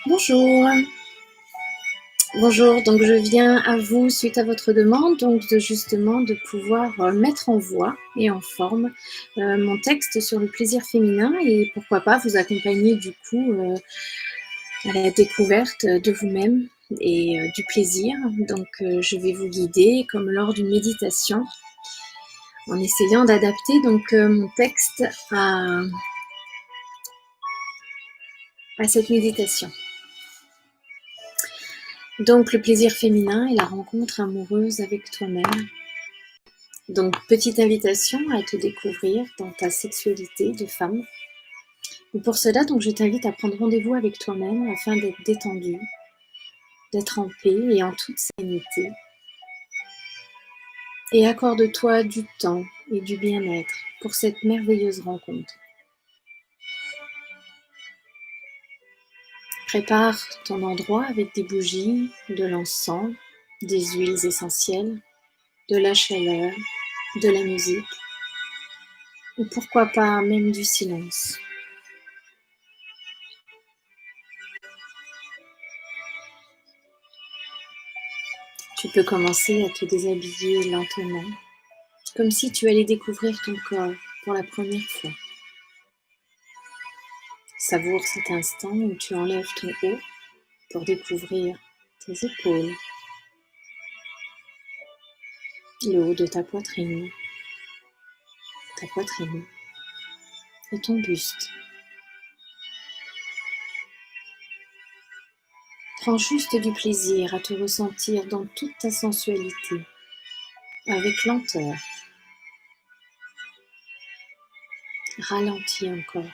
Bonjour, bonjour. Donc je viens à vous suite à votre demande, donc de pouvoir mettre en voix et en forme mon texte sur le plaisir féminin et pourquoi pas vous accompagner du coup à la découverte de vous-même et du plaisir. Donc je vais vous guider comme lors d'une méditation en essayant d'adapter donc mon texte à cette méditation. Donc le plaisir féminin et la rencontre amoureuse avec toi-même. Donc petite invitation à te découvrir dans ta sexualité de femme. Et pour cela, donc je t'invite à prendre rendez-vous avec toi-même afin d'être détendu, d'être en paix et en toute sérénité. Et accorde-toi du temps et du bien-être pour cette merveilleuse rencontre. Prépare ton endroit avec des bougies, de l'encens, des huiles essentielles, de la chaleur, de la musique, et pourquoi pas même du silence. Tu peux commencer à te déshabiller lentement, comme si tu allais découvrir ton corps pour la première fois. Savoure cet instant où tu enlèves ton haut pour découvrir tes épaules, le haut de ta poitrine et ton buste. Prends juste du plaisir à te ressentir dans toute ta sensualité, avec lenteur. Ralentis encore.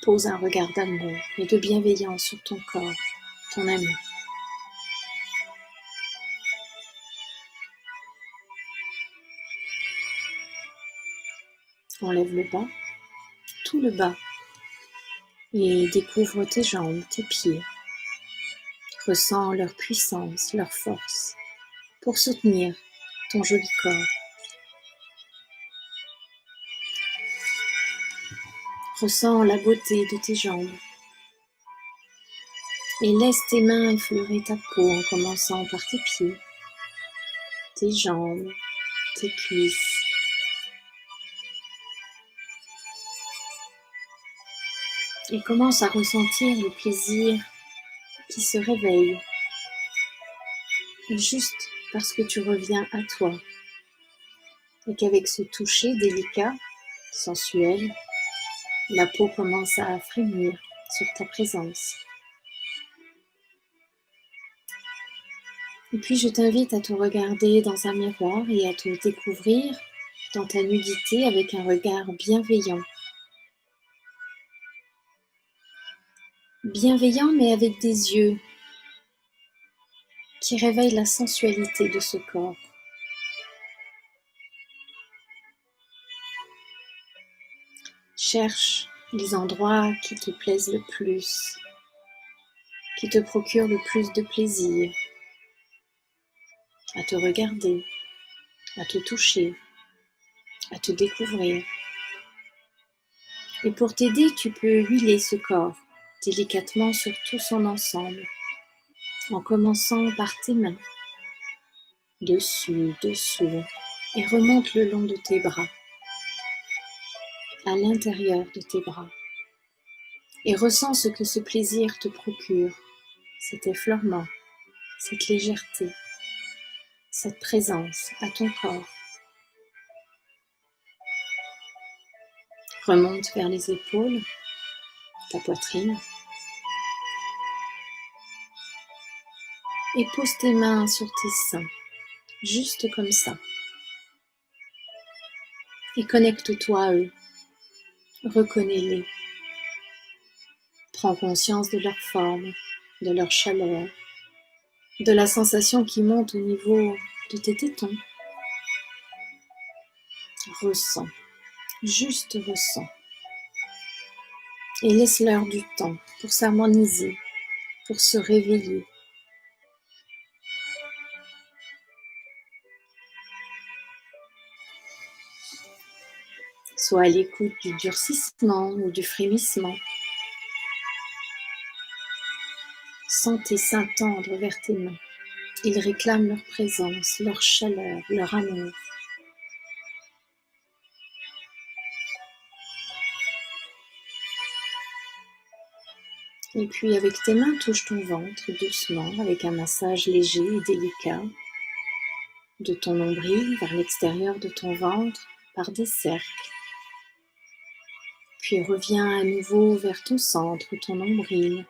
Pose un regard d'amour et de bienveillance sur ton corps, ton ami. Enlève le bas, tout le bas, et découvre tes jambes, tes pieds. Ressens leur puissance, leur force pour soutenir ton joli corps. Ressens la beauté de tes jambes et laisse tes mains effleurer ta peau en commençant par tes pieds, tes jambes, tes cuisses. Et commence à ressentir le plaisir qui se réveille, juste parce que tu reviens à toi et qu'avec ce toucher délicat, sensuel, la peau commence à frémir sur ta présence. Et puis je t'invite à te regarder dans un miroir et à te découvrir dans ta nudité avec un regard bienveillant. Bienveillant mais avec des yeux qui réveillent la sensualité de ce corps. Cherche les endroits qui te plaisent le plus, qui te procurent le plus de plaisir à te regarder, à te toucher, à te découvrir. Et pour t'aider, tu peux huiler ce corps délicatement sur tout son ensemble, en commençant par tes mains, dessus, dessous, et remonte le long de tes bras, à l'intérieur de tes bras, et ressens ce que ce plaisir te procure, cet effleurement, cette légèreté, cette présence à ton corps. Remonte vers les épaules, ta poitrine, et pose tes mains sur tes seins, juste comme ça. Et connecte-toi à eux, reconnais-les. Prends conscience de leur forme, de leur chaleur, de la sensation qui monte au niveau de tes tétons. Ressens, juste ressens. Et laisse-leur du temps pour s'harmoniser, pour se réveiller. Sois à l'écoute du durcissement ou du frémissement. Sens tes seins tendre vers tes mains. Ils réclament leur présence, leur chaleur, leur amour. Et puis avec tes mains, touche ton ventre doucement avec un massage léger et délicat de ton nombril vers l'extérieur de ton ventre par des cercles. Puis reviens à nouveau vers ton centre, ton nombril,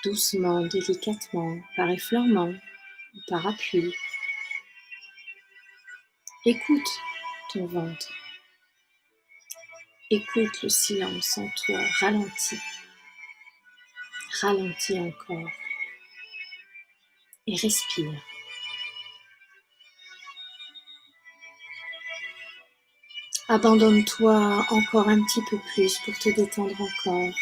doucement, délicatement, par effleurement ou par appui. Écoute ton ventre. Écoute le silence en toi, ralentis. Ralentis encore. Et respire. Abandonne-toi encore un petit peu plus pour te détendre encore.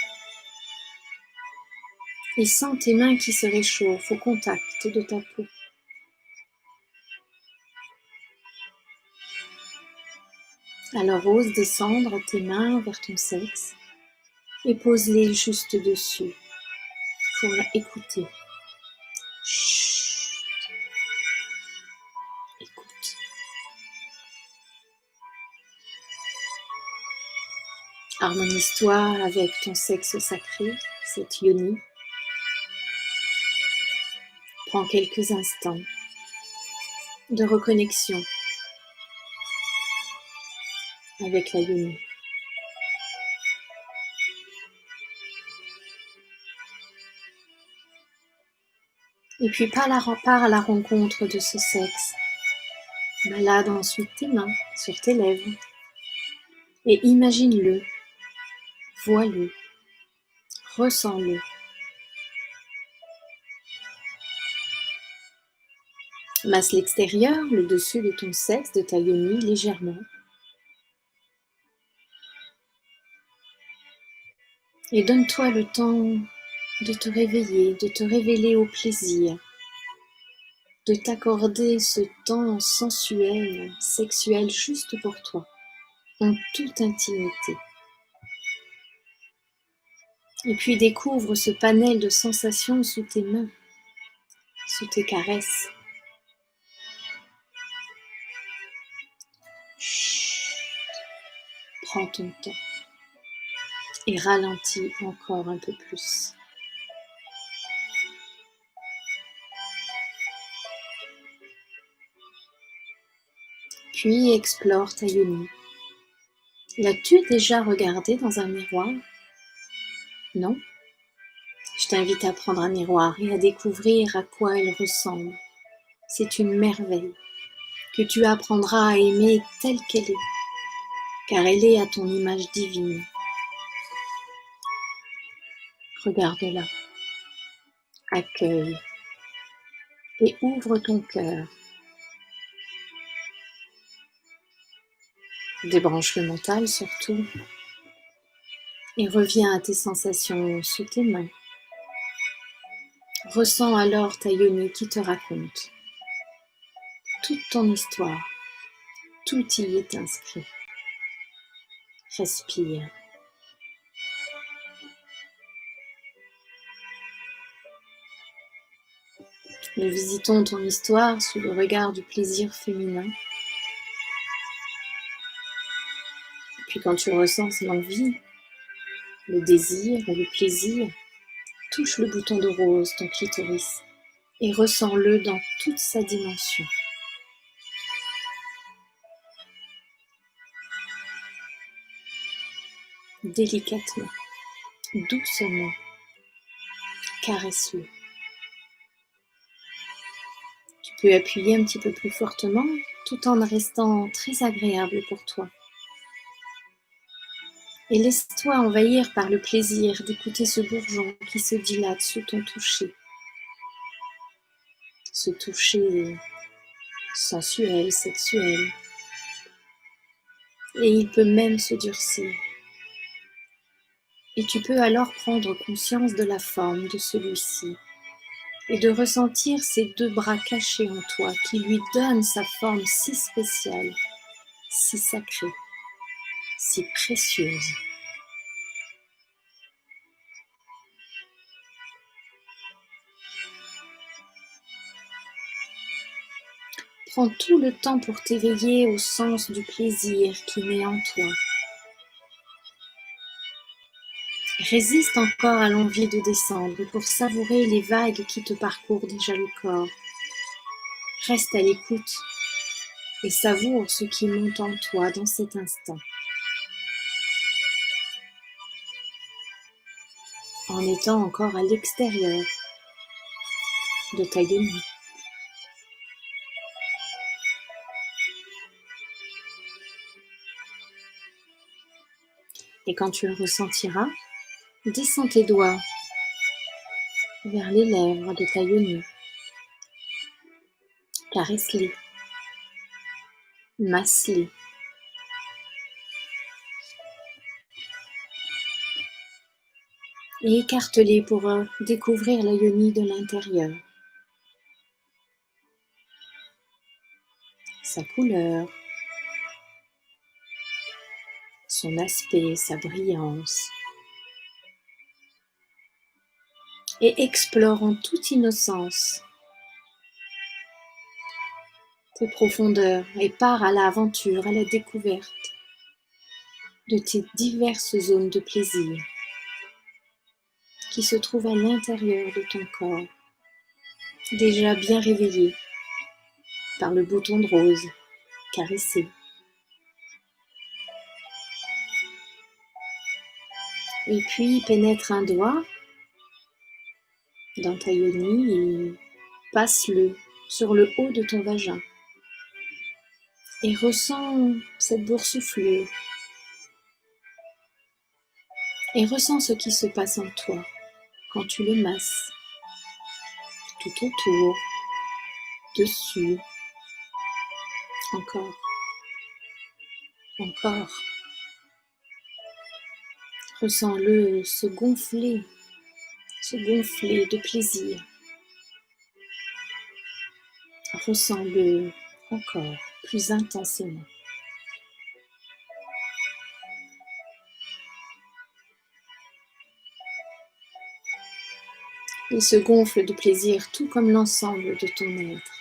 Et sens tes mains qui se réchauffent au contact de ta peau. Alors ose descendre tes mains vers ton sexe et pose-les juste dessus pour écouter. Chut. Écoute. Harmonise-toi avec ton sexe sacré, cette yoni. Prends quelques instants de reconnexion avec la yoni. Et puis pars à la rencontre de ce sexe. Balade ensuite tes mains sur tes lèvres et imagine-le, vois-le, ressens-le. Masse l'extérieur, le dessus de ton sexe, de ta yoni légèrement. Et donne-toi le temps de te réveiller, de te révéler au plaisir, de t'accorder ce temps sensuel, sexuel juste pour toi, en toute intimité. Et puis découvre ce panel de sensations sous tes mains, sous tes caresses. Chut. Prends ton temps et ralentis encore un peu plus. Puis explore ta yoni. L'as-tu déjà regardée dans un miroir? Non? Je t'invite à prendre un miroir et à découvrir à quoi elle ressemble. C'est une merveille que tu apprendras à aimer telle qu'elle est, car elle est à ton image divine. Regarde-la, accueille et ouvre ton cœur. Débranche le mental surtout et reviens à tes sensations sous tes mains. Ressens alors ta yoni qui te raconte toute ton histoire. Tout y est inscrit. Respire. Nous visitons ton histoire sous le regard du plaisir féminin. Puis quand tu ressens l'envie, le désir et le plaisir, touche le bouton de rose, ton clitoris, et ressens-le dans toute sa dimension. Délicatement, doucement, caresse-le. Tu peux appuyer un petit peu plus fortement tout en restant très agréable pour toi. Et laisse-toi envahir par le plaisir d'écouter ce bourgeon qui se dilate sous ton toucher. Ce toucher sensuel, sexuel. Et il peut même se durcir. Et tu peux alors prendre conscience de la forme de celui-ci et de ressentir ces deux bras cachés en toi qui lui donnent sa forme si spéciale, si sacrée. si précieuse. Prends tout le temps pour t'éveiller au sens du plaisir qui naît en toi. Résiste encore à l'envie de descendre pour savourer les vagues qui te parcourent déjà le corps. Reste à l'écoute et savoure ce qui monte en toi dans cet instant. En étant encore à l'extérieur de ta yoni. Et quand tu le ressentiras, descends tes doigts vers les lèvres de ta yoni. Caresse-les, masse-les. Et écarte-les pour découvrir la yoni de l'intérieur. Sa couleur, son aspect, sa brillance. Et explore en toute innocence tes profondeurs et pars à l'aventure, à la découverte de tes diverses zones de plaisir qui se trouvent à l'intérieur de ton corps, déjà bien réveillé par le bouton de rose caressé. Et puis pénètre un doigt dans ta yoni et passe-le sur le haut de ton vagin. Et ressens cette boursouflure. Et ressens ce qui se passe en toi quand tu le masses. Tout autour, dessus, encore, encore. Ressens-le se gonfler de plaisir. Ressens-le encore plus intensément. Il se gonfle de plaisir tout comme l'ensemble de ton être.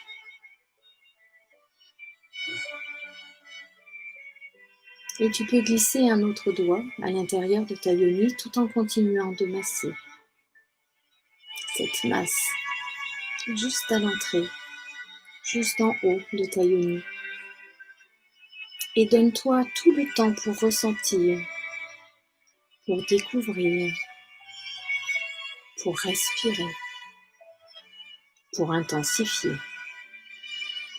Et tu peux glisser un autre doigt à l'intérieur de ta yoni tout en continuant de masser cette masse juste à l'entrée, juste en haut de ta yoni. Et donne-toi tout le temps pour ressentir, pour découvrir, pour respirer, pour intensifier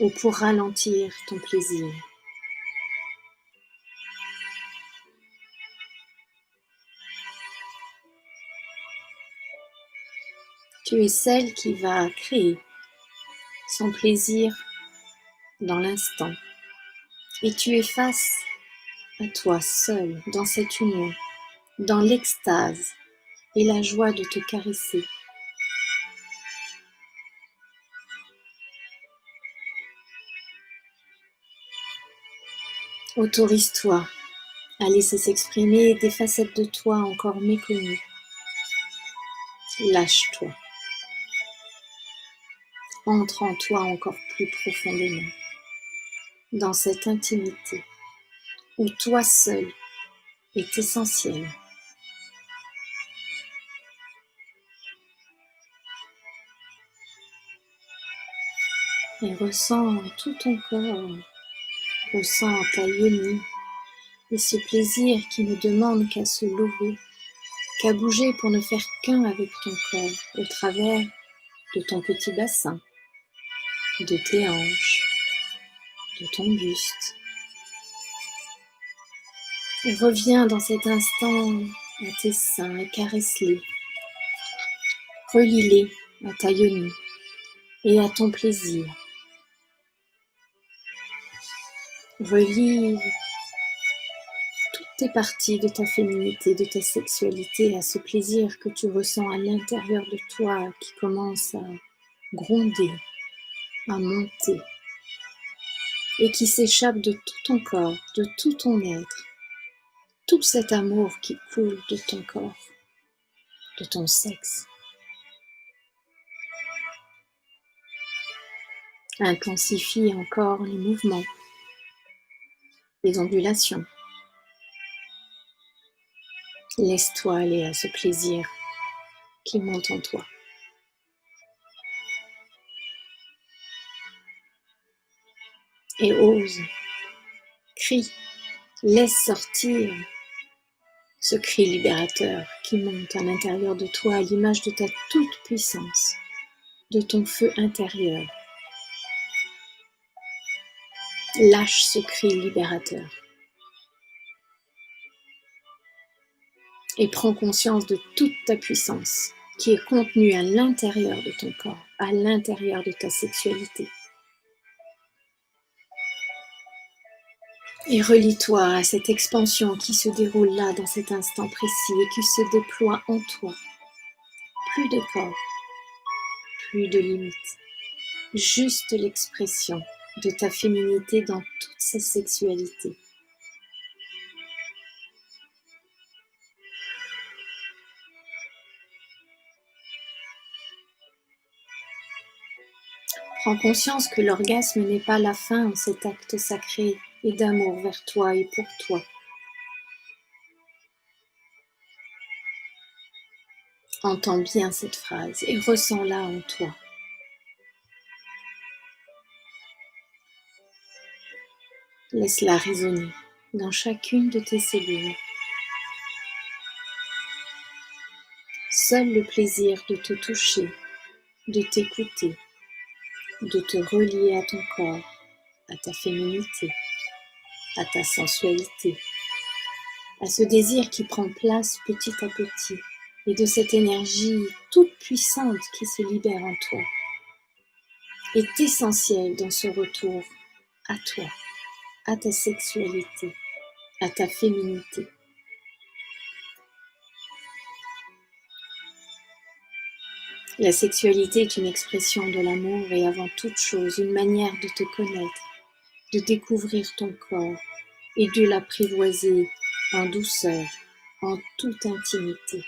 ou pour ralentir ton plaisir. Tu es celle qui va créer son plaisir dans l'instant. Et tu es face à toi seule dans cette union, dans l'extase et la joie de te caresser. Autorise-toi à laisser s'exprimer des facettes de toi encore méconnues. Lâche-toi. Entre en toi encore plus profondément, dans cette intimité où toi seul est essentiel. Et ressens tout ton corps, ressens ta yoni et ce plaisir qui ne demande qu'à se lever, qu'à bouger pour ne faire qu'un avec ton corps au travers de ton petit bassin, de tes hanches, de ton buste. Et reviens dans cet instant à tes seins et caresse-les. Relie-les à ta yoni et à ton plaisir. Relie toutes tes parties de ta féminité, de ta sexualité à ce plaisir que tu ressens à l'intérieur de toi qui commence à gronder, à monter et qui s'échappe de tout ton corps, de tout ton être tout cet amour qui coule de ton corps, de ton sexe. Intensifie encore les mouvements, les ondulations. Laisse-toi aller à ce plaisir qui monte en toi. Et ose, crie, laisse sortir ce cri libérateur qui monte à l'intérieur de toi à l'image de ta toute puissance, de ton feu intérieur. Lâche ce cri libérateur et prends conscience de toute ta puissance qui est contenue à l'intérieur de ton corps, à l'intérieur de ta sexualité. Et relie-toi à cette expansion qui se déroule là dans cet instant précis et qui se déploie en toi. Plus de corps, plus de limites, juste l'expression de ta féminité dans toute sa sexualité. Prends conscience que l'orgasme n'est pas la fin en cet acte sacré et d'amour vers toi et pour toi. Entends bien cette phrase et ressens-la en toi. Laisse-la résonner dans chacune de tes cellules. Seul le plaisir de te toucher, de t'écouter, de te relier à ton corps, à ta féminité, à ta sensualité, à ce désir qui prend place petit à petit et de cette énergie toute puissante qui se libère en toi est essentiel dans ce retour à toi, à ta sexualité, à ta féminité. La sexualité est une expression de l'amour et avant toute chose une manière de te connaître, de découvrir ton corps et de l'apprivoiser en douceur, en toute intimité,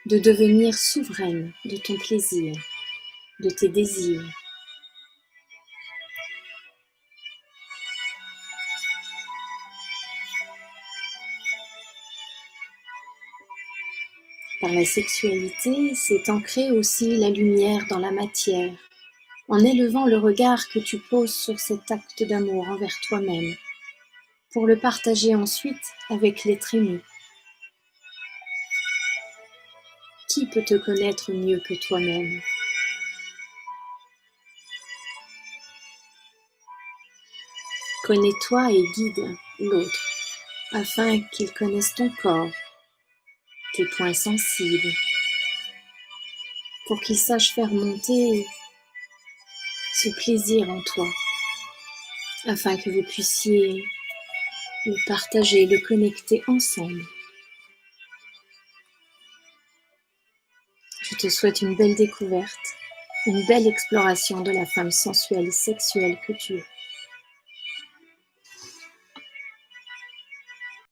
de devenir souveraine de ton plaisir, de tes désirs. Par la sexualité, c'est ancrer aussi la lumière dans la matière, en élevant le regard que tu poses sur cet acte d'amour envers toi-même, pour le partager ensuite avec l'être aimé. Qui peut te connaître mieux que toi-même ? Connais-toi et guide l'autre, afin qu'il connaisse ton corps, tes points sensibles, pour qu'il sache faire monter ce plaisir en toi, afin que vous puissiez le partager, le connecter ensemble. Je te souhaite une belle découverte, une belle exploration de la femme sensuelle et sexuelle que tu es.